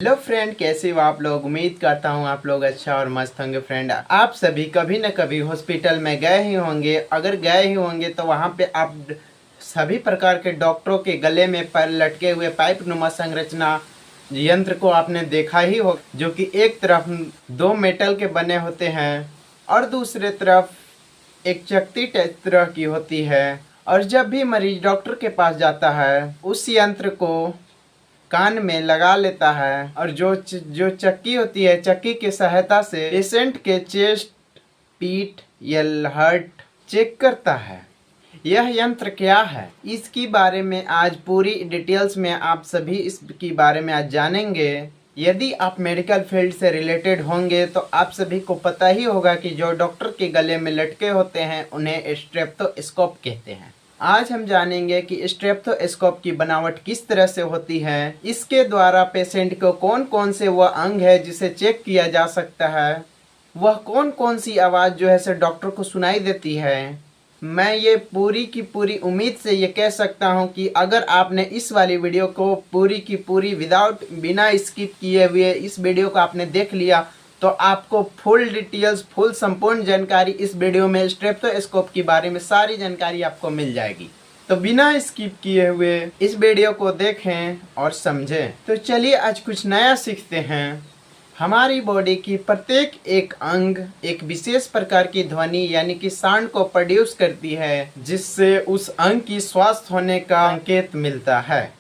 Hello friend, कैसे हो आप लोग। उम्मीद करता हूँ आप लोग अच्छा और मस्त होंगे। फ्रेंड, आप सभी कभी न कभी हॉस्पिटल में गए ही होंगे। अगर गए ही होंगे तो वहाँ पे आप सभी प्रकार के डॉक्टरों के गले में पर लटके हुए पाइप नुमा संरचना यंत्र को आपने देखा ही हो, जो कि एक तरफ दो मेटल के बने होते हैं और दूसरे तरफ एक चकती तरह की होती है। और जब भी मरीज डॉक्टर के पास जाता है, उस यंत्र को कान में लगा लेता है और जो चक्की होती है, चक्की की सहायता से पेशेंट के चेस्ट, पीठ या हार्ट चेक करता है। यह यंत्र क्या है, इसकी बारे में आज पूरी डिटेल्स में आप सभी इसकी बारे में आज जानेंगे। यदि आप मेडिकल फील्ड से रिलेटेड होंगे तो आप सभी को पता ही होगा कि जो डॉक्टर के गले में लटके होते हैं उन्हें स्टेथोस्कोप कहते हैं। आज हम जानेंगे कि स्टेथोस्कोप की बनावट किस तरह से होती है, इसके द्वारा पेशेंट को कौन कौन से वह अंग है जिसे चेक किया जा सकता है, वह कौन कौन सी आवाज़ जो है से डॉक्टर को सुनाई देती है। मैं ये पूरी की पूरी उम्मीद से ये कह सकता हूँ कि अगर आपने इस वाली वीडियो को पूरी की पूरी बिना स्किप किए हुए इस वीडियो को आपने देख लिया तो आपको फुल डिटेल्स, फुल संपूर्ण जानकारी इस वीडियो में स्टेथोस्कोप के बारे में सारी जानकारी आपको मिल जाएगी। तो बिना स्किप किए हुए इस वीडियो को देखें और समझें। तो चलिए आज कुछ नया सीखते हैं। हमारी बॉडी की प्रत्येक एक अंग एक विशेष प्रकार की ध्वनि यानी कि साउंड को प्रोड्यूस करती है, जिससे उस अंग की स्वस्थ होने का संकेत मिलता है।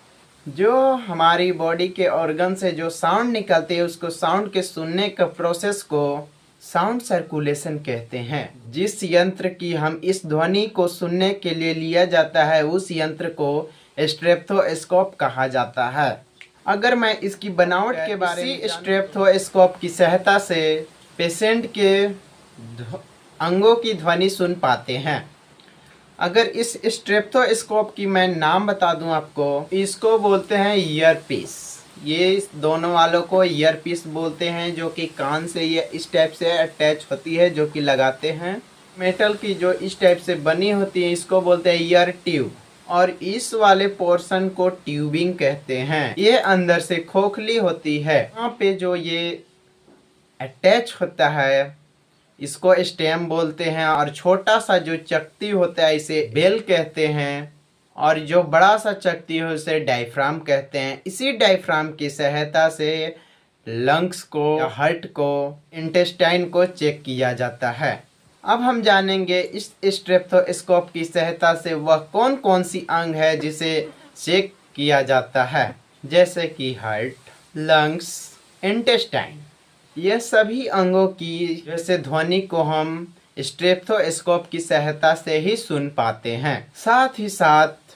जो हमारी बॉडी के ऑर्गन से जो साउंड निकलती है, उसको साउंड के सुनने का प्रोसेस को साउंड सर्कुलेशन कहते हैं। जिस यंत्र की हम इस ध्वनि को सुनने के लिए लिया जाता है, उस यंत्र को स्टेथोस्कोप कहा जाता है। अगर मैं इसकी बनावट के बारे में स्टेथोस्कोप की सहायता से पेशेंट के अंगों की ध्वनि सुन पाते हैं। अगर इस स्टेथोस्कोप की मैं नाम बता दूं आपको, इसको बोलते हैं ईयरपीस। ये इस दोनों वालों को ईयरपीस बोलते हैं, जो कि कान से ये इस टाइप से अटैच होती है, जो कि लगाते हैं। मेटल की जो इस टाइप से बनी होती है, इसको बोलते हैं ईयर ट्यूब। और इस वाले पोर्शन को ट्यूबिंग कहते हैं। ये अंदर से खोखली होती है, यहाँ पे जो ये अटैच होता है इसको स्टेम बोलते हैं। और छोटा सा जो चकती होता है इसे बेल कहते हैं, और जो बड़ा सा चकती है उसे डायफ्राम कहते हैं। इसी डायफ्राम की सहायता से लंग्स को, हार्ट को, इंटेस्टाइन को चेक किया जाता है। अब हम जानेंगे इस स्टेथोस्कोप की सहायता से वह कौन कौन सी अंग है जिसे चेक किया जाता है, जैसे कि हार्ट, लंग्स, इंटेस्टाइन। यह सभी अंगों की जैसे ध्वनि को हम स्टेथोस्कोप की सहायता से ही सुन पाते हैं। साथ ही साथ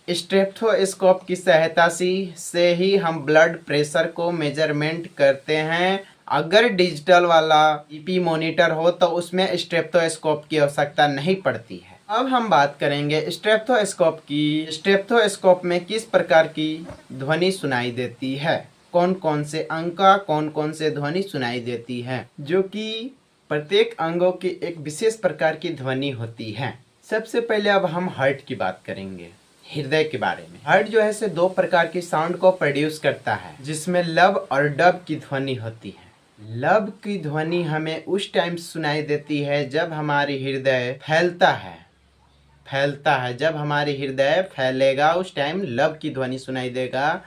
स्टेथोस्कोप की सहायता से ही हम ब्लड प्रेशर को मेजरमेंट करते हैं। अगर डिजिटल वाला बीपी मॉनिटर हो तो उसमें स्टेथोस्कोप की आवश्यकता नहीं पड़ती है। अब हम बात करेंगे स्टेथोस्कोप की। स्टेथोस्कोप में किस प्रकार की ध्वनि सुनाई देती है, कौन कौन से अंग का कौन कौन से ध्वनि सुनाई देती है, जो कि प्रत्येक अंगों की एक विशेष प्रकार की ध्वनि होती है। सबसे पहले अब हम हार्ट की बात करेंगे, हृदय के बारे में। हार्ट जो है से दो प्रकार की साउंड को प्रोड्यूस करता है, जिसमें लब और डब की ध्वनि होती है। लब की ध्वनि हमें उस टाइम सुनाई देती है जब हमारी हृदय फैलता है। जब हमारी हृदय फैलेगा उस टाइम लब की ध्वनि सुनाई देगा।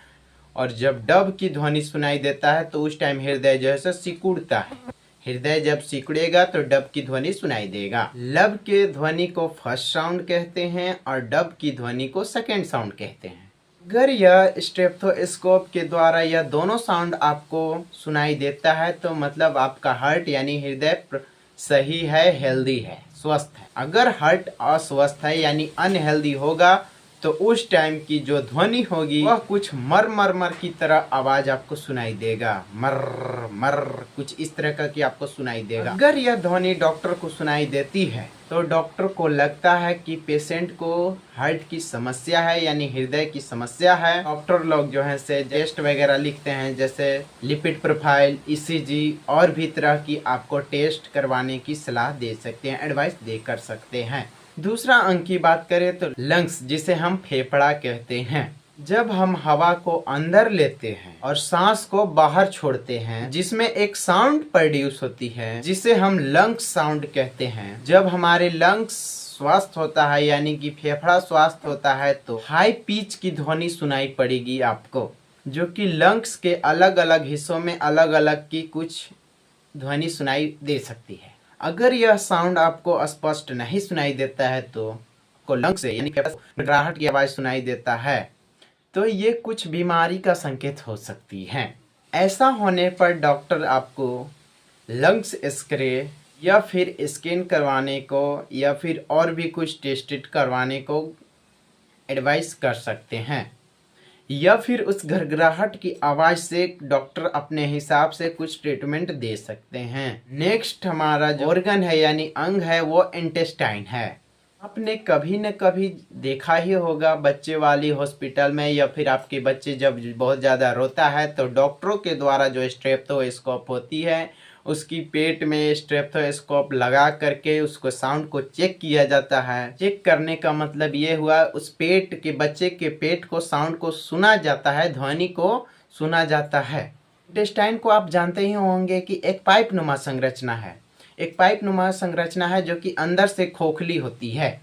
और जब डब की ध्वनि सुनाई देता है तो उस टाइम हृदय जो है सिकुड़ता है। हृदय जब सिकुड़ेगा तो डब की ध्वनि सुनाई देगा। लब के ध्वनि को फर्स्ट साउंड कहते हैं और डब की ध्वनि को सेकंड साउंड कहते हैं। अगर यह स्टेथोस्कोप के द्वारा यह दोनों साउंड आपको सुनाई देता है तो मतलब आपका हार्ट यानी हृदय सही है, हेल्दी है, स्वस्थ है। अगर हार्ट अस्वस्थ है यानी अनहेल्दी होगा तो उस टाइम की जो ध्वनि होगी वह कुछ मर मर मर की तरह आवाज आपको सुनाई देगा। मर मर कुछ इस तरह का कि आपको सुनाई देगा। अगर यह ध्वनि डॉक्टर को सुनाई देती है तो डॉक्टर को लगता है कि पेशेंट को हार्ट की समस्या है यानी हृदय की समस्या है। डॉक्टर लोग जो है से टेस्ट वगैरह लिखते हैं, जैसे लिपिड प्रोफाइल, ईसीजी और भी तरह की आपको टेस्ट करवाने की सलाह दे सकते हैं, एडवाइस दे कर सकते हैं। दूसरा अंग की बात करें तो लंग्स, जिसे हम फेफड़ा कहते हैं। जब हम हवा को अंदर लेते हैं और सांस को बाहर छोड़ते हैं, जिसमें एक साउंड प्रोड्यूस होती है जिसे हम लंग्स साउंड कहते हैं। जब हमारे लंग्स स्वस्थ होता है यानी कि फेफड़ा स्वस्थ होता है तो हाई पिच की ध्वनि सुनाई पड़ेगी आपको, जो कि लंग्स के अलग अलग हिस्सों में अलग अलग की कुछ ध्वनि सुनाई दे सकती है। अगर यह साउंड आपको स्पष्ट नहीं सुनाई देता है तो आपको लंग्स से यानी घबराहट की आवाज सुनाई देता है, तो ये कुछ बीमारी का संकेत हो सकती है। ऐसा होने पर डॉक्टर आपको लंग्स स्प्रे या फिर स्कैन करवाने को या फिर और भी कुछ टेस्ट करवाने को एडवाइस कर सकते हैं, या फिर उस घरघराहट की आवाज़ से डॉक्टर अपने हिसाब से कुछ ट्रीटमेंट दे सकते हैं। नेक्स्ट हमारा जो ऑर्गन है यानी अंग है वो इंटेस्टाइन है। आपने कभी न कभी देखा ही होगा बच्चे वाली हॉस्पिटल में, या फिर आपके बच्चे जब बहुत ज़्यादा रोता है तो डॉक्टरों के द्वारा जो स्टेथोस्कोप होती है उसकी पेट में स्टेथोस्कोप लगा करके उसको साउंड को चेक किया जाता है। चेक करने का मतलब ये हुआ उस पेट के बच्चे के पेट को साउंड को सुना जाता है, ध्वनि को सुना जाता है। इंटेस्टाइन को आप जानते ही होंगे कि एक पाइप नुमा संरचना है। एक पाइप नुमा संरचना है जो कि अंदर से खोखली होती है।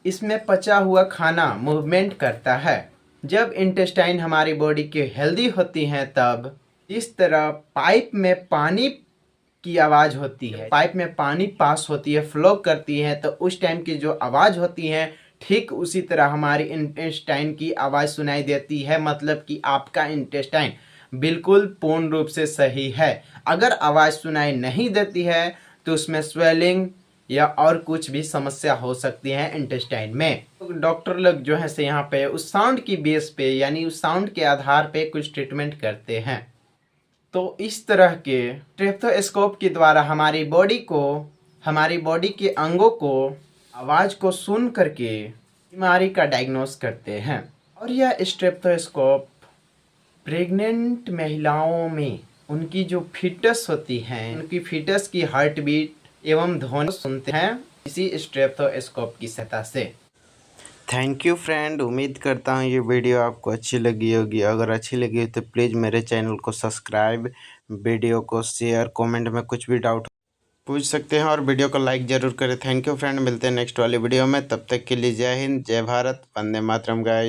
इसमें पचा हुआ खाना मूवमेंट करता है। जब इंटेस्टाइन हमारी बॉडी की हेल्दी होती हैं तब इस तरह पाइप में पानी की आवाज़ होती है, पाइप में पानी पास होती है, फ्लो करती है, तो उस टाइम की जो आवाज़ होती है ठीक उसी तरह हमारी इंटेस्टाइन की आवाज़ सुनाई देती है। मतलब कि आपका इंटेस्टाइन बिल्कुल पूर्ण रूप से सही है। अगर आवाज़ सुनाई नहीं देती है तो उसमें स्वेलिंग या और कुछ भी समस्या हो सकती है इंटेस्टाइन में। तो डॉक्टर लोग जो है से यहाँ पे उस साउंड की बेस पे यानी उस साउंड के आधार पे कुछ ट्रीटमेंट करते हैं। तो इस तरह के स्टेथोस्कोप के द्वारा हमारी बॉडी के अंगों को आवाज़ को सुन करके बीमारी का डायग्नोस करते हैं। और यह स्टेथोस्कोप प्रेग्नेंट महिलाओं में उनकी जो फीटस होती हैं उनकी फीटस की हार्ट बीट एवं ध्वनि सुनते हैं इसी स्टेथोस्कोप की सहायता से। थैंक यू फ्रेंड, उम्मीद करता हूँ ये वीडियो आपको अच्छी लगी होगी। अगर अच्छी लगी हो तो प्लीज़ मेरे चैनल को सब्सक्राइब, वीडियो को शेयर, कमेंट में कुछ भी डाउट पूछ सकते हैं और वीडियो को लाइक ज़रूर करें। थैंक यू फ्रेंड, मिलते हैं नेक्स्ट वाली वीडियो में। तब तक के लिए जय हिंद, जय भारत, वंदे मातरम गाइस।